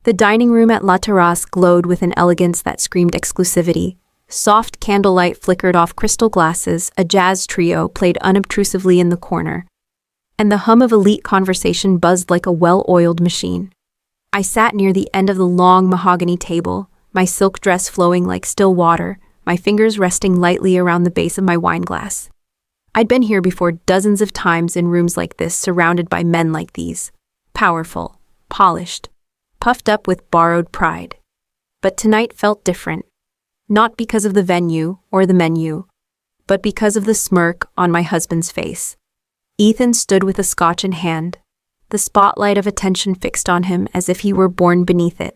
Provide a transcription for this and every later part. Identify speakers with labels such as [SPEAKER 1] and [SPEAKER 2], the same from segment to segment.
[SPEAKER 1] The dining room at La Terrasse glowed with an elegance that screamed exclusivity. Soft candlelight flickered off crystal glasses, a jazz trio played unobtrusively in the corner, and the hum of elite conversation buzzed like a well-oiled machine. I sat near the end of the long mahogany table, my silk dress flowing like still water, my fingers resting lightly around the base of my wine glass. I'd been here before dozens of times in rooms like this, surrounded by men like these. Powerful, polished, puffed up with borrowed pride. But tonight felt different. Not because of the venue or the menu, but because of the smirk on my husband's face. Ethan stood with a scotch in hand, the spotlight of attention fixed on him as if he were born beneath it.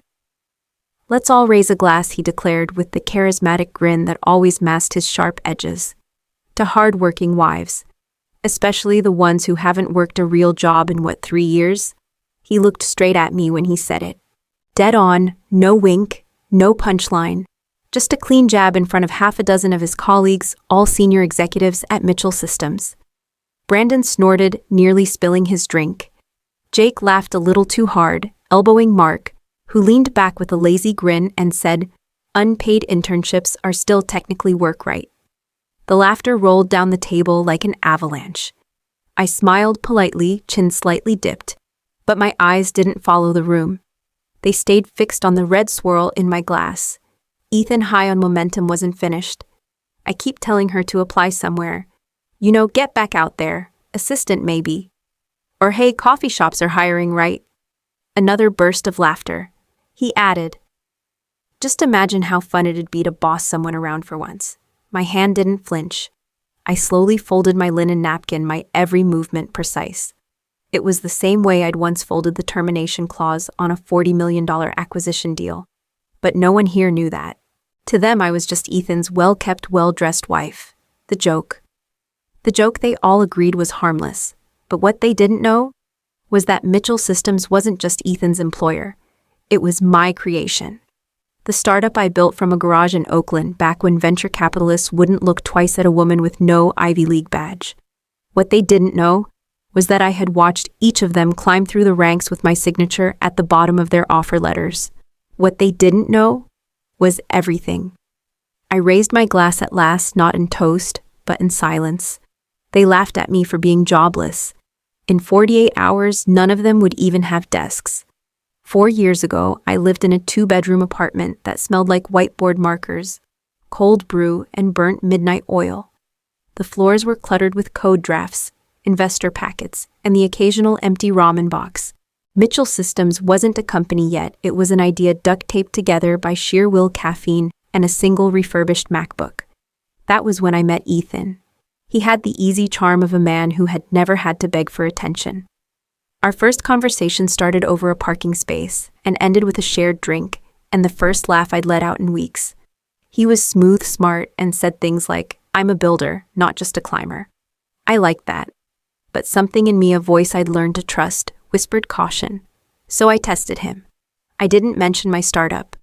[SPEAKER 1] "Let's all raise a glass," he declared with the charismatic grin that always masked his sharp edges. "To hard-working wives, especially the ones who haven't worked a real job in 3 years?" He looked straight at me when he said it. Dead on, no wink, no punchline. Just a clean jab in front of half a dozen of his colleagues, all senior executives at Mitchell Systems. Brandon snorted, nearly spilling his drink. Jake laughed a little too hard, elbowing Mark, who leaned back with a lazy grin and said, "Unpaid internships are still technically work, right?" The laughter rolled down the table like an avalanche. I smiled politely, chin slightly dipped, but my eyes didn't follow the room. They stayed fixed on the red swirl in my glass. Ethan, high on momentum, wasn't finished. "I keep telling her to apply somewhere. Get back out there. Assistant, maybe. Or hey, coffee shops are hiring, right?" Another burst of laughter. He added, "Just imagine how fun it'd be to boss someone around for once." My hand didn't flinch. I slowly folded my linen napkin, my every movement precise. It was the same way I'd once folded the termination clause on a $40 million acquisition deal. But no one here knew that. To them, I was just Ethan's well-kept, well-dressed wife. The joke they all agreed was harmless. But what they didn't know was that Mitchell Systems wasn't just Ethan's employer. It was my creation. The startup I built from a garage in Oakland back when venture capitalists wouldn't look twice at a woman with no Ivy League badge. What they didn't know was that I had watched each of them climb through the ranks with my signature at the bottom of their offer letters. What they didn't know was everything. I raised my glass at last, not in toast, but in silence. They laughed at me for being jobless. In 48 hours, none of them would even have desks. 4 years ago, I lived in a 2-bedroom apartment that smelled like whiteboard markers, cold brew, and burnt midnight oil. The floors were cluttered with code drafts, investor packets, and the occasional empty ramen box. Mitchell Systems wasn't a company yet. It was an idea duct-taped together by sheer will, caffeine, and a single refurbished MacBook. That was when I met Ethan. He had the easy charm of a man who had never had to beg for attention. Our first conversation started over a parking space and ended with a shared drink and the first laugh I'd let out in weeks. He was smooth, smart, and said things like, "I'm a builder, not just a climber." I liked that. But something in me, a voice I'd learned to trust, whispered caution. So I tested him. I didn't mention my startup.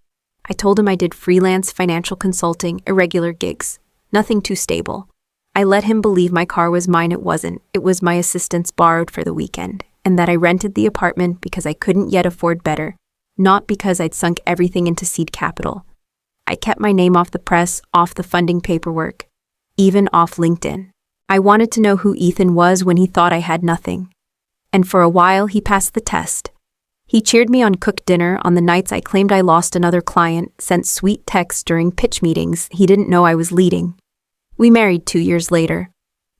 [SPEAKER 1] I told him I did freelance financial consulting, irregular gigs, nothing too stable. I let him believe my car was mine. It wasn't. It was my assistant's borrowed for the weekend, and that I rented the apartment because I couldn't yet afford better, not because I'd sunk everything into seed capital. I kept my name off the press, off the funding paperwork, even off LinkedIn. I wanted to know who Ethan was when he thought I had nothing. And for a while, he passed the test. He cheered me on cooked dinner on the nights I claimed I lost another client, sent sweet texts during pitch meetings he didn't know I was leading. We married 2 years later.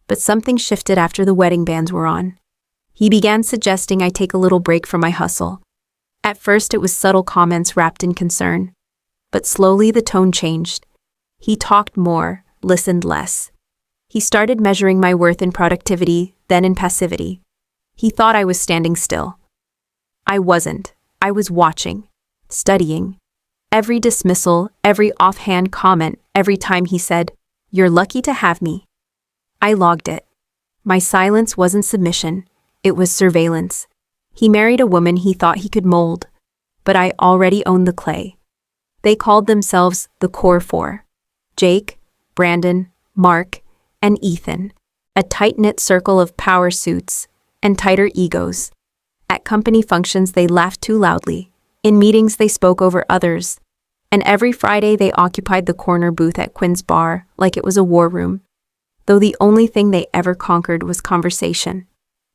[SPEAKER 1] But something shifted after the wedding bands were on. He began suggesting I take a little break from my hustle. At first, it was subtle comments wrapped in concern. But slowly the tone changed. He talked more, listened less. He started measuring my worth in productivity, then in passivity. He thought I was standing still. I wasn't. I was watching, studying. Every dismissal, every offhand comment, every time he said, "You're lucky to have me." I logged it. My silence wasn't submission. It was surveillance. He married a woman he thought he could mold, but I already owned the clay. They called themselves the Core Four. Jake, Brandon, Mark, and Ethan, a tight-knit circle of power suits and tighter egos. At company functions, they laughed too loudly, In meetings, they spoke over others. And every Friday, they occupied the corner booth at Quinn's bar like it was a war room, though the only thing they ever conquered was conversation.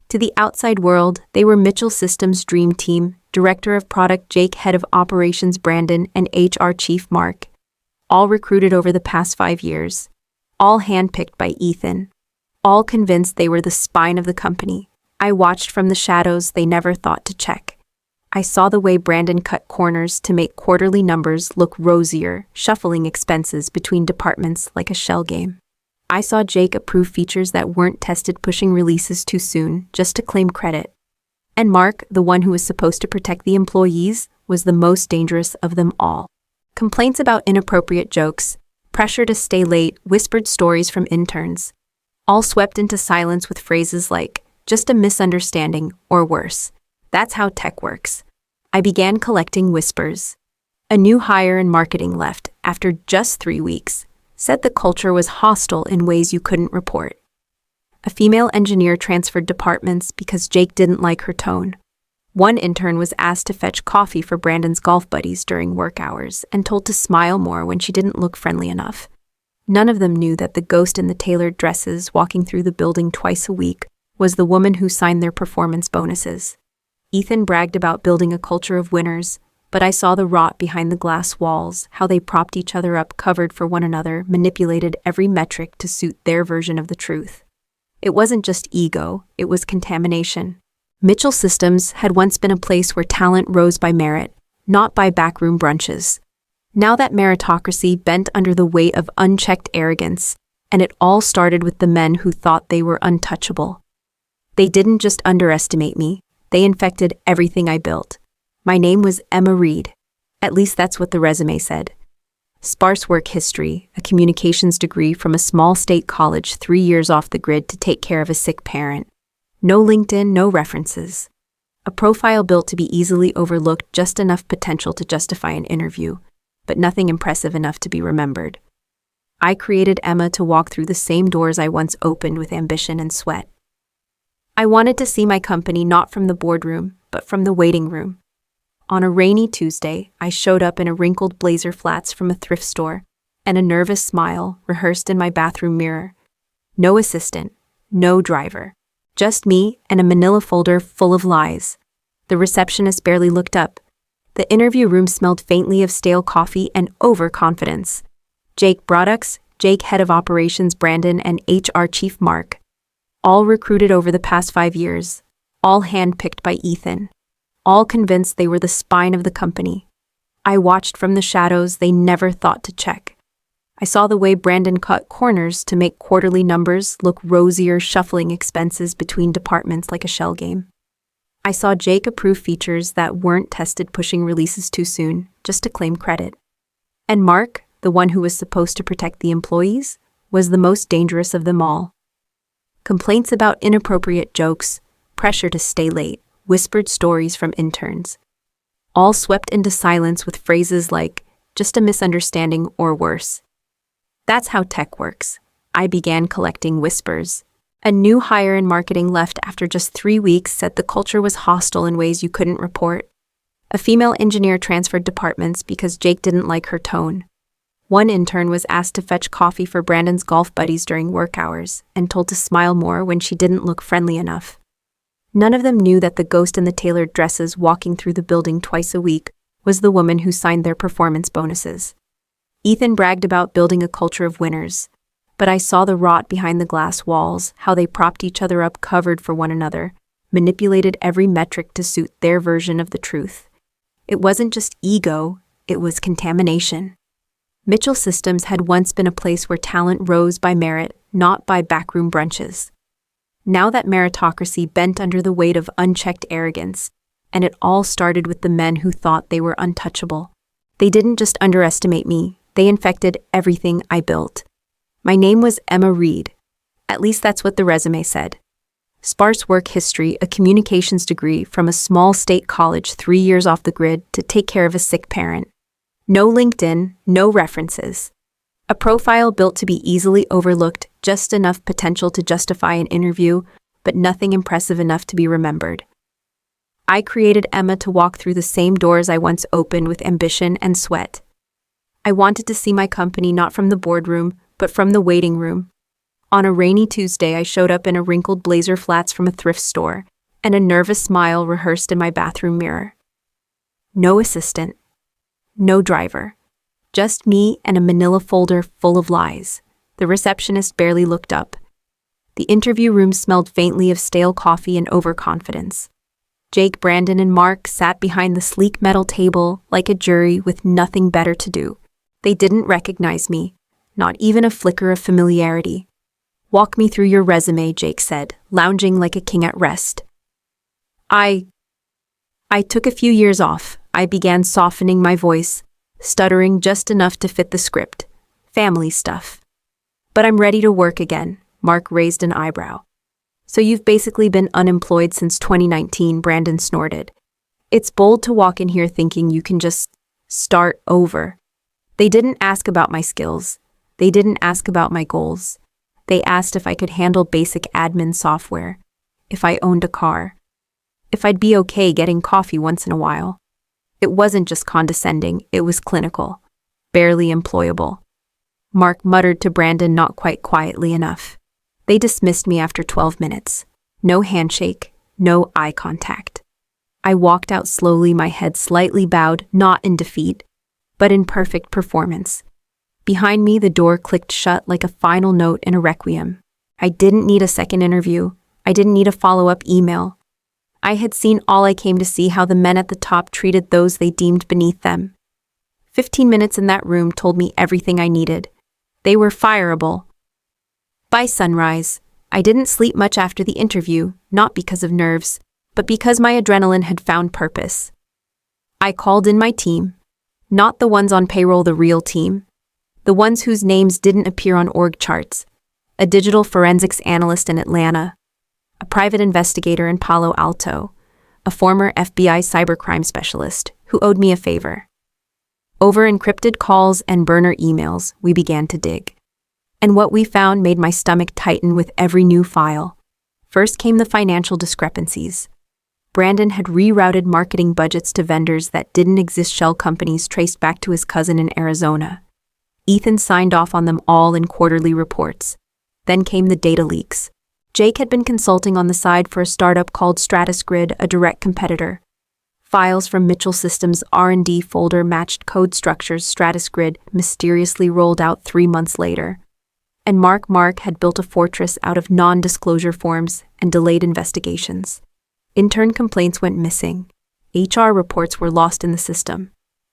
[SPEAKER 1] To the outside world, they were Mitchell Systems' dream team, Director of Product Jake, Head of Operations Brandon, and HR Chief Mark. All recruited over the past 5 years. All handpicked by Ethan. All convinced they were the spine of the company. I watched from the shadows they never thought to check. I saw the way Brandon cut corners to make quarterly numbers look rosier, shuffling expenses between departments like a shell game. I saw Jake approve features that weren't tested, pushing releases too soon just to claim credit. And Mark, the one who was supposed to protect the employees, was the most dangerous of them all. Complaints about inappropriate jokes, pressure to stay late, whispered stories from interns, all swept into silence with phrases like, just a misunderstanding, or worse. That's how tech works. I began collecting whispers. A new hire in marketing left after just 3 weeks, said the culture was hostile in ways you couldn't report. A female engineer transferred departments because Jake didn't like her tone. One intern was asked to fetch coffee for Brandon's golf buddies during work hours and told to smile more when she didn't look friendly enough. None of them knew that the ghost in the tailored dresses walking through the building twice a week was the woman who signed their performance bonuses. Ethan bragged about building a culture of winners, but I saw the rot behind the glass walls, how they propped each other up, covered for one another, manipulated every metric to suit their version of the truth. It wasn't just ego, it was contamination. Mitchell Systems had once been a place where talent rose by merit, not by backroom brunches. Now that meritocracy bent under the weight of unchecked arrogance, and it all started with the men who thought they were untouchable. They didn't just underestimate me, they infected everything I built. My name was Emma Reed. At least that's what the resume said. Sparse work history, a communications degree from a small state college 3 years off the grid to take care of a sick parent. No LinkedIn, no references. A profile built to be easily overlooked, just enough potential to justify an interview, but nothing impressive enough to be remembered. I created Emma to walk through the same doors I once opened with ambition and sweat. I wanted to see my company not from the boardroom, but from the waiting room. On a rainy Tuesday, I showed up in a wrinkled blazer flats from a thrift store, and a nervous smile rehearsed in my bathroom mirror. No assistant, no driver. Just me and a manila folder full of lies. The receptionist barely looked up. The interview room smelled faintly of stale coffee and overconfidence. Jake Products, Jake Head of Operations Brandon, and HR Chief Mark. All recruited over the past 5 years. All handpicked by Ethan. All convinced they were the spine of the company. I watched from the shadows they never thought to check. I saw the way Brandon cut corners to make quarterly numbers look rosier, shuffling expenses between departments like a shell game. I saw Jake approve features that weren't tested, pushing releases too soon, just to claim credit. And Mark, the one who was supposed to protect the employees, was the most dangerous of them all. Complaints about inappropriate jokes, pressure to stay late, whispered stories from interns. All swept into silence with phrases like, just a misunderstanding, or worse. That's how tech works. I began collecting whispers. A new hire in marketing left after just 3 weeks, said the culture was hostile in ways you couldn't report. A female engineer transferred departments because Jake didn't like her tone. One intern was asked to fetch coffee for Brandon's golf buddies during work hours and told to smile more when she didn't look friendly enough. None of them knew that the ghost in the tailored dresses walking through the building twice a week was the woman who signed their performance bonuses. Ethan bragged about building a culture of winners, but I saw the rot behind the glass walls, how they propped each other up, covered for one another, manipulated every metric to suit their version of the truth. It wasn't just ego, it was contamination. Mitchell Systems had once been a place where talent rose by merit, not by backroom brunches. Now that meritocracy bent under the weight of unchecked arrogance, and it all started with the men who thought they were untouchable. They didn't just underestimate me, they infected everything I built. My name was Emma Reed. At least that's what the resume said. Sparse work history, a communications degree from a small state college 3 years off the grid to take care of a sick parent. No LinkedIn, no references. A profile built to be easily overlooked, just enough potential to justify an interview, but nothing impressive enough to be remembered. I created Emma to walk through the same doors I once opened with ambition and sweat. I wanted to see my company not from the boardroom, but from the waiting room. On a rainy Tuesday, I showed up in a wrinkled blazer flats from a thrift store, and a nervous smile rehearsed in my bathroom mirror. No assistant. No driver. Just me and a manila folder full of lies. The receptionist barely looked up. The interview room smelled faintly of stale coffee and overconfidence. Jake, Brandon, and Mark sat behind the sleek metal table like a jury with nothing better to do. They didn't recognize me, not even a flicker of familiarity. "Walk me through your resume," Jake said, lounging like a king at rest. I took a few years off. I began softening my voice, stuttering just enough to fit the script. Family stuff. "But I'm ready to work again," Mark raised an eyebrow. "So you've basically been unemployed since 2019, Brandon snorted. "It's bold to walk in here thinking you can just start over." They didn't ask about my skills. They didn't ask about my goals. They asked if I could handle basic admin software, if I owned a car, if I'd be okay getting coffee once in a while. It wasn't just condescending, it was clinical, barely employable. Mark muttered to Brandon not quite quietly enough. They dismissed me after 12 minutes. No handshake, no eye contact. I walked out slowly, my head slightly bowed, not in defeat, but in perfect performance. Behind me, the door clicked shut like a final note in a requiem. I didn't need a second interview. I didn't need a follow-up email. I had seen all I came to see: how the men at the top treated those they deemed beneath them. 15 minutes in that room told me everything I needed. They were fireable. By sunrise, I didn't sleep much after the interview, not because of nerves, but because my adrenaline had found purpose. I called in my team. Not the ones on payroll, the real team. The ones whose names didn't appear on org charts. A digital forensics analyst in Atlanta. A private investigator in Palo Alto. A former FBI cybercrime specialist who owed me a favor. Over encrypted calls and burner emails, we began to dig. And what we found made my stomach tighten with every new file. First came the financial discrepancies. Brandon had rerouted marketing budgets to vendors that didn't exist, shell companies traced back to his cousin in Arizona. Ethan signed off on them all in quarterly reports. Then came the data leaks. Jake had been consulting on the side for a startup called StratusGrid, a direct competitor. Files from Mitchell Systems' R&D folder matched code structures StratusGrid mysteriously rolled out 3 months later. And Mark had built a fortress out of non-disclosure forms and delayed investigations. Intern complaints went missing. HR reports were lost in the system.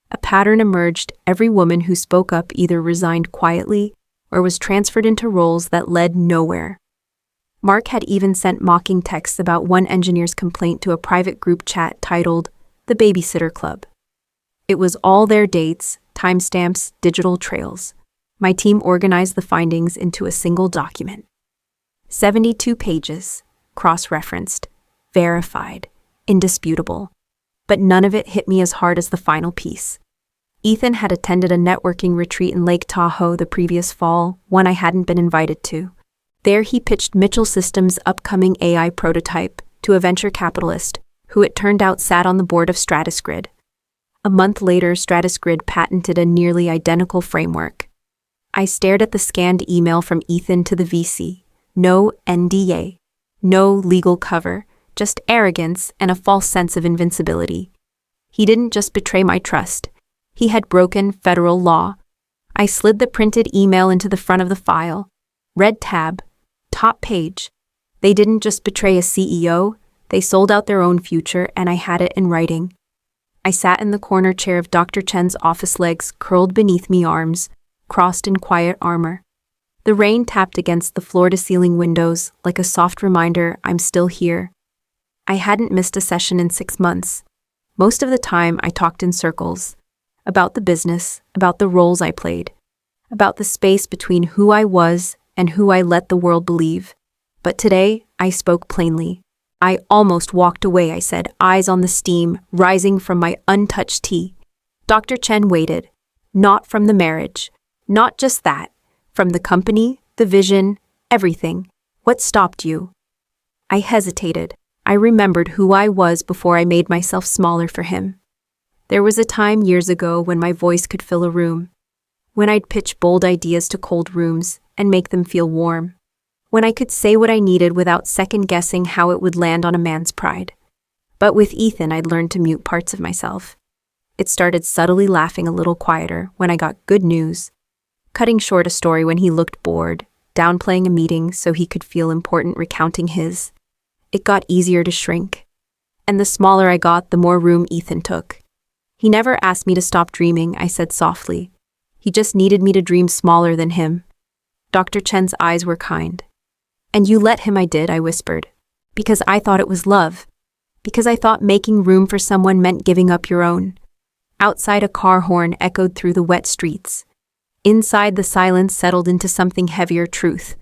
[SPEAKER 1] A pattern emerged: every woman who spoke up either resigned quietly or was transferred into roles that led nowhere. Mark had even sent mocking texts about one engineer's complaint to a private group chat titled The Babysitter Club. It was all their dates, timestamps, digital trails. My team organized the findings into a single document. 72 pages, cross-referenced, verified, indisputable. But none of it hit me as hard as the final piece. Ethan had attended a networking retreat in Lake Tahoe the previous fall, one I hadn't been invited to. There he pitched Mitchell Systems' upcoming AI prototype to a venture capitalist, who it turned out sat on the board of StratusGrid. A month later, StratusGrid patented a nearly identical framework. I stared at the scanned email from Ethan to the VC. No NDA. No legal cover. Just arrogance and a false sense of invincibility. He didn't just betray my trust. He had broken federal law. I slid the printed email into the front of the file. Red tab. Top page. They didn't just betray a CEO. They sold out their own future, and I had it in writing. I sat in the corner chair of Dr. Chen's office, legs curled beneath me, arms crossed in quiet armor. The rain tapped against the floor-to-ceiling windows like a soft reminder I'm still here. I hadn't missed a session in 6 months. Most of the time, I talked in circles. About the business, about the roles I played, about the space between who I was and who I let the world believe. But today, I spoke plainly. I almost walked away, I said, eyes on the steam rising from my untouched tea. Dr. Chen waited. Not from the marriage. Not just that. From the company, the vision, everything. What stopped you? I hesitated. I remembered who I was before I made myself smaller for him. There was a time years ago when my voice could fill a room, when I'd pitch bold ideas to cold rooms and make them feel warm, when I could say what I needed without second-guessing how it would land on a man's pride. But with Ethan, I'd learned to mute parts of myself. It started subtly laughing a little quieter when I got good news, cutting short a story when he looked bored, downplaying a meeting so he could feel important recounting his. It got easier to shrink. And the smaller I got, the more room Ethan took. He never asked me to stop dreaming, I said softly. He just needed me to dream smaller than him. Dr. Chen's eyes were kind. And you let him, I did, I whispered. Because I thought it was love. Because I thought making room for someone meant giving up your own. Outside, a car horn echoed through the wet streets. Inside, the silence settled into something heavier, truth.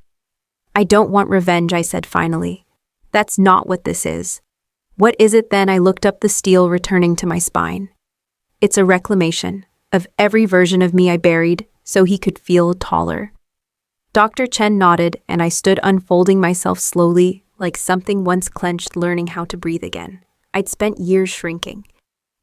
[SPEAKER 1] I don't want revenge, I said finally. That's not what this is. What is it then? I looked up the steel returning to my spine. It's a reclamation of every version of me I buried so he could feel taller. Dr. Chen nodded, and I stood unfolding myself slowly, like something once clenched, learning how to breathe again. I'd spent years shrinking.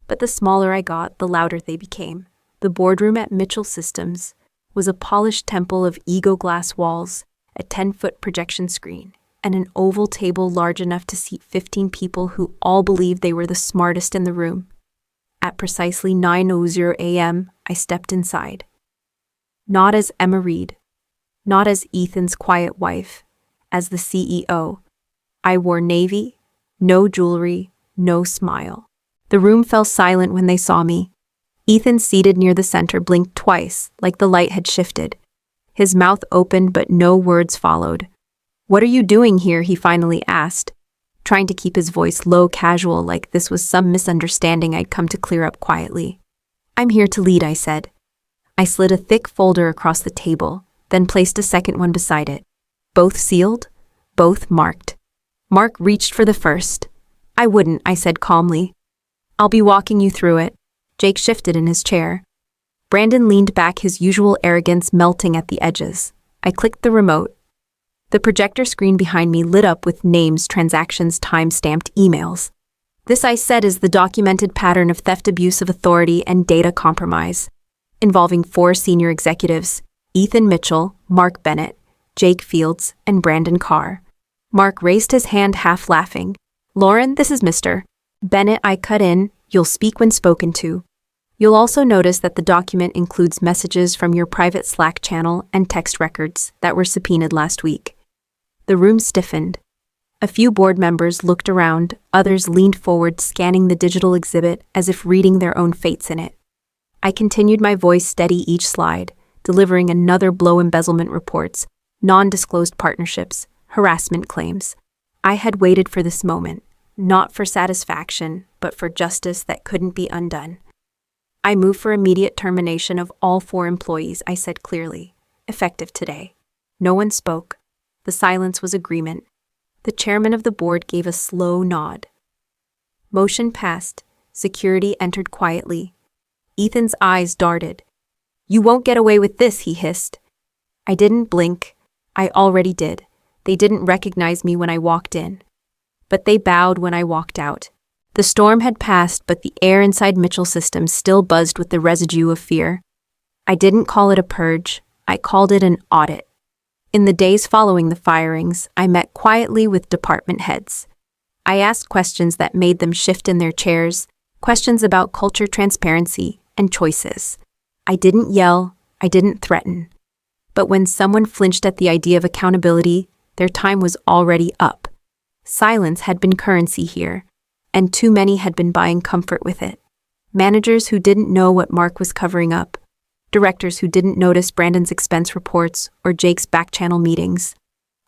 [SPEAKER 1] But the smaller I got, the louder they became. The boardroom at Mitchell Systems was a polished temple of ego glass walls, a 10-foot projection screen, and an oval table large enough to seat 15 people who all believed they were the smartest in the room. At precisely 9:00 a.m., I stepped inside. Not as Emma Reed, not as Ethan's quiet wife, as the CEO. I wore navy, no jewelry, no smile. The room fell silent when they saw me. Ethan, seated near the center, blinked twice, like the light had shifted. His mouth opened, but no words followed. "What are you doing here?" he finally asked, trying to keep his voice low, casual, like this was some misunderstanding I'd come to clear up quietly. "I'm here to lead," I said. I slid a thick folder across the table, then placed a second one beside it. Both sealed, both marked. Mark reached for the first. "I wouldn't," I said calmly. "I'll be walking you through it." Jake shifted in his chair. Brandon leaned back, his usual arrogance melting at the edges. I clicked the remote. The projector screen behind me lit up with names, transactions, time-stamped emails. This, I said, is the documented pattern of theft, abuse of authority, and data compromise, involving 4 senior executives: Ethan Mitchell, Mark Bennett, Jake Fields, and Brandon Carr. Mark raised his hand, half laughing. "Lauren, this is Mr. Bennett," I cut in. "You'll speak when spoken to." You'll also notice that the document includes messages from your private Slack channel and text records that were subpoenaed last week. The room stiffened. A few board members looked around, others leaned forward, scanning the digital exhibit as if reading their own fates in it. I continued, my voice steady each slide, delivering another blow: embezzlement reports, non-disclosed partnerships, harassment claims. I had waited for this moment, not for satisfaction, but for justice that couldn't be undone. "I move for immediate termination of all 4 employees," I said clearly, "effective today." No one spoke. The silence was agreement. The chairman of the board gave a slow nod. Motion passed. Security entered quietly. Ethan's eyes darted. "You won't get away with this," he hissed. I didn't blink. I already did. They didn't recognize me when I walked in. But they bowed when I walked out. The storm had passed, but the air inside Mitchell Systems still buzzed with the residue of fear. I didn't call it a purge. I called it an audit. In the days following the firings, I met quietly with department heads. I asked questions that made them shift in their chairs, questions about culture, transparency, and choices. I didn't yell. I didn't threaten. But when someone flinched at the idea of accountability, their time was already up. Silence had been currency here, and too many had been buying comfort with it. Managers who didn't know what Mark was covering up, directors who didn't notice Brandon's expense reports or Jake's back-channel meetings,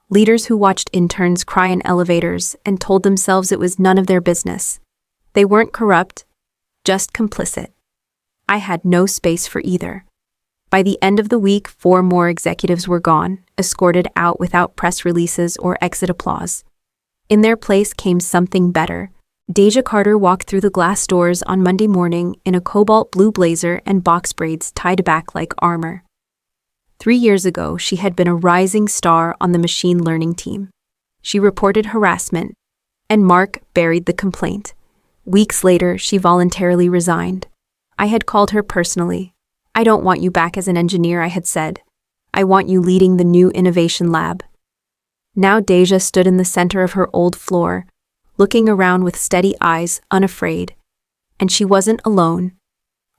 [SPEAKER 1] leaders who watched interns cry in elevators and told themselves it was none of their business. They weren't corrupt, just complicit. I had no space for either. By the end of the week, 4 more executives were gone, escorted out without press releases or exit applause. In their place came something better. Deja Carter walked through the glass doors on Monday morning in a cobalt blue blazer and box braids tied back like armor. 3 years ago, she had been a rising star on the machine learning team. She reported harassment, And Mark buried the complaint. Weeks later, she voluntarily resigned. I had called her personally. "I don't want you back as an engineer," I had said. "I want you leading the new innovation lab." Now Deja stood in the center of her old floor, looking around with steady eyes, unafraid. And she wasn't alone.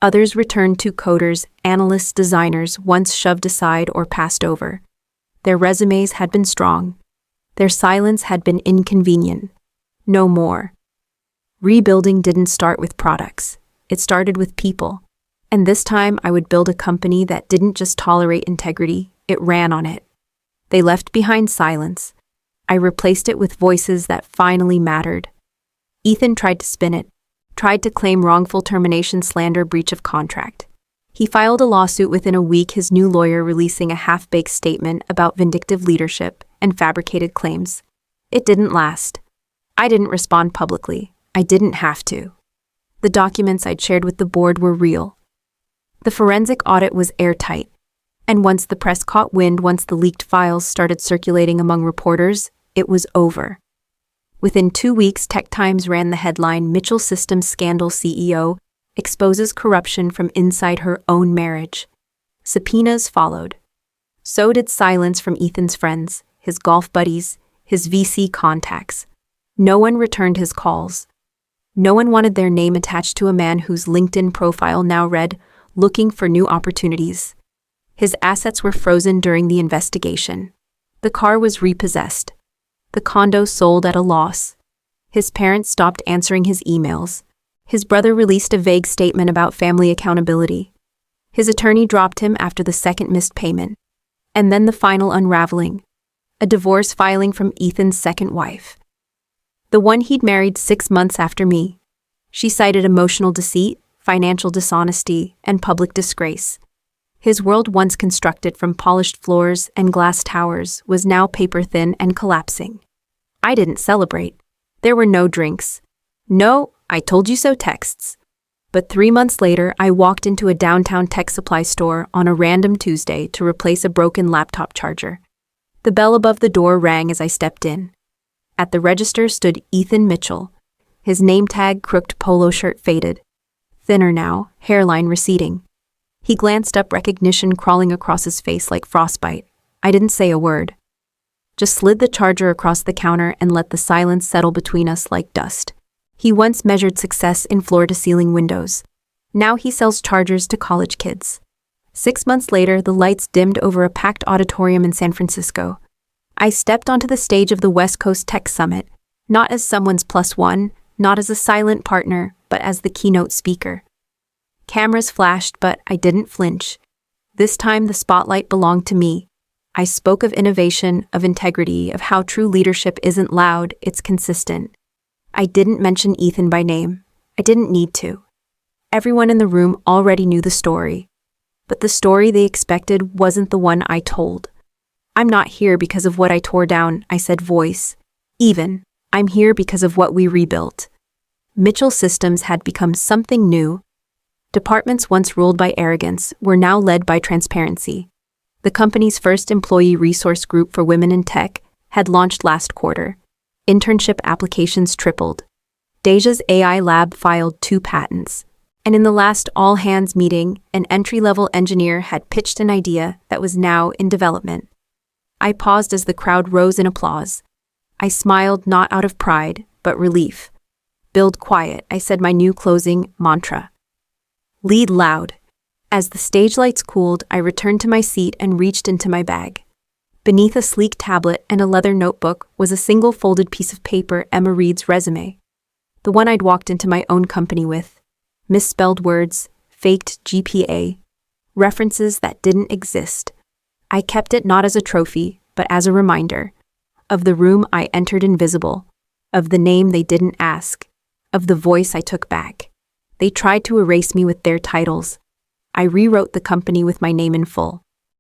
[SPEAKER 1] Others returned to coders, analysts, designers once shoved aside or passed over. Their resumes had been strong. Their silence had been inconvenient. No more. Rebuilding didn't start with products. It started with people. And this time I would build a company that didn't just tolerate integrity, it ran on it. They left behind silence. I replaced it with voices that finally mattered. Ethan tried to spin it, tried to claim wrongful termination, slander, breach of contract. He filed a lawsuit within a week, his new lawyer releasing a half-baked statement about vindictive leadership and fabricated claims. It didn't last. I didn't respond publicly. I didn't have to. The documents I'd shared with the board were real. The forensic audit was airtight. And once the press caught wind, once the leaked files started circulating among reporters, it was over. Within 2 weeks, Tech Times ran the headline, "Mitchell Systems Scandal CEO Exposes Corruption from Inside Her Own Marriage." Subpoenas followed. So did silence from Ethan's friends, his golf buddies, his VC contacts. No one returned his calls. No one wanted their name attached to a man whose LinkedIn profile now read, "Looking for new opportunities." His assets were frozen during the investigation. The car was repossessed. The condo sold at a loss. His parents stopped answering his emails. His brother released a vague statement about family accountability. His attorney dropped him after the second missed payment. And then the final unraveling. A divorce filing from Ethan's second wife. The one he'd married 6 months after me. She cited emotional deceit, financial dishonesty, and public disgrace. His world, once constructed from polished floors and glass towers, was now paper-thin and collapsing. I didn't celebrate. There were no drinks. No, "I told you so" texts. But 3 months later, I walked into a downtown tech supply store on a random Tuesday to replace a broken laptop charger. The bell above the door rang as I stepped in. At the register stood Ethan Mitchell, his name tag, crooked polo shirt faded. Thinner now, hairline receding. He glanced up, recognition crawling across his face like frostbite. I didn't say a word. Just slid the charger across the counter and let the silence settle between us like dust. He once measured success in floor-to-ceiling windows. Now he sells chargers to college kids. 6 months later, the lights dimmed over a packed auditorium in San Francisco. I stepped onto the stage of the West Coast Tech Summit, not as someone's plus one, not as a silent partner, but as the keynote speaker. Cameras flashed, but I didn't flinch. This time the spotlight belonged to me. I spoke of innovation, of integrity, of how true leadership isn't loud, it's consistent. I didn't mention Ethan by name. I didn't need to. Everyone in the room already knew the story. But the story they expected wasn't the one I told. "I'm not here because of what I tore down," I said, voice. Even, "I'm here because of what we rebuilt." Mitchell Systems had become something new. Departments once ruled by arrogance were now led by transparency. The company's first employee resource group for women in tech had launched last quarter. Internship applications tripled. Deja's AI lab filed 2 patents. And in the last all-hands meeting, an entry-level engineer had pitched an idea that was now in development. I paused as the crowd rose in applause. I smiled not out of pride, but relief. "Build quiet," I said, my new closing mantra. "Lead loud." As the stage lights cooled, I returned to my seat and reached into my bag. Beneath a sleek tablet and a leather notebook was a single folded piece of paper, Emma Reed's resume. The one I'd walked into my own company with. Misspelled words, faked GPA, references that didn't exist. I kept it not as a trophy, but as a reminder. Of the room I entered invisible. Of the name they didn't ask. Of the voice I took back. They tried to erase me with their titles. I rewrote the company with my name in full.